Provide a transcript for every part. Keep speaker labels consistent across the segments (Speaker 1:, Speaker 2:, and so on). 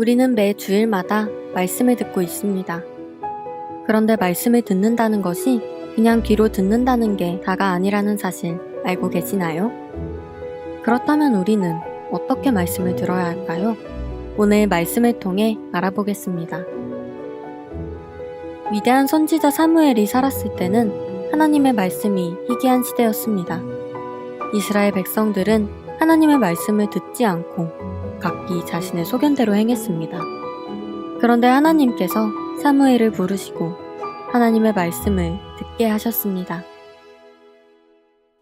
Speaker 1: 우리는 매 주일마다 말씀을 듣고 있습니다. 그런데 말씀을 듣는다는 것이 그냥 귀로 듣는다는 게 다가 아니라는 사실 알고 계시나요? 그렇다면 우리는 어떻게 말씀을 들어야 할까요? 오늘 말씀을 통해 알아보겠습니다. 위대한 선지자 사무엘이 살았을 때는 하나님의 말씀이 희귀한 시대였습니다. 이스라엘 백성들은 하나님의 말씀을 듣지 않고 각기 자신의 소견대로 행했습니다. 그런데 하나님께서 사무엘을 부르시고 하나님의 말씀을 듣게 하셨습니다.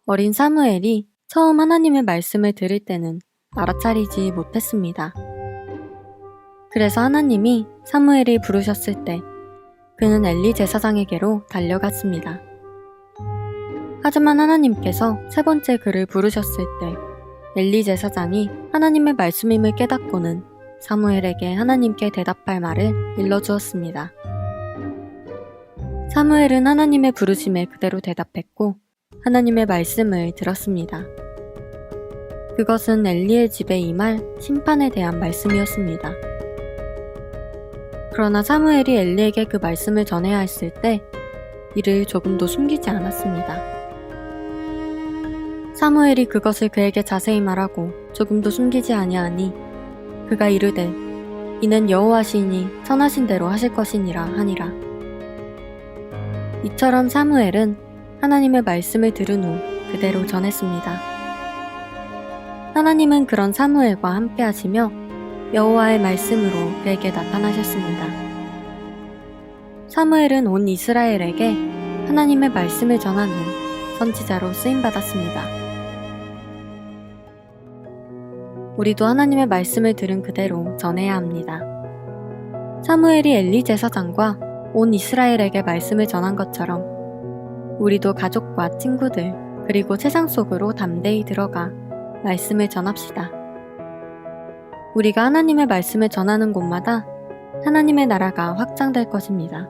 Speaker 1: 어린 사무엘이 처음 하나님의 말씀을 들을 때는 알아차리지 못했습니다. 그래서 하나님이 사무엘이 부르셨을 때 그는 엘리 제사장에게로 달려갔습니다. 하지만 하나님께서 세 번째 그를 부르셨을 때 엘리 제사장이 하나님의 말씀임을 깨닫고는 사무엘에게 하나님께 대답할 말을 일러주었습니다. 사무엘은 하나님의 부르심에 그대로 대답했고 하나님의 말씀을 들었습니다. 그것은 엘리의 집에 임할 심판에 대한 말씀이었습니다. 그러나 사무엘이 엘리에게 그 말씀을 전해야 했을 때 이를 조금도 숨기지 않았습니다. 사무엘이 그것을 그에게 자세히 말하고 조금도 숨기지 아니하니 그가 이르되 이는 여호와시니 선하신 대로 하실 것이니라 하니라. 이처럼 사무엘은 하나님의 말씀을 들은 후 그대로 전했습니다. 하나님은 그런 사무엘과 함께 하시며 여호와의 말씀으로 그에게 나타나셨습니다. 사무엘은 온 이스라엘에게 하나님의 말씀을 전하는 선지자로 쓰임받았습니다. 우리도 하나님의 말씀을 들은 그대로 전해야 합니다. 사무엘이 엘리 제사장과 온 이스라엘에게 말씀을 전한 것처럼 우리도 가족과 친구들 그리고 세상 속으로 담대히 들어가 말씀을 전합시다. 우리가 하나님의 말씀을 전하는 곳마다 하나님의 나라가 확장될 것입니다.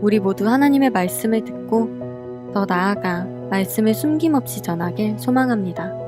Speaker 1: 우리 모두 하나님의 말씀을 듣고 더 나아가 말씀을 숨김없이 전하길 소망합니다.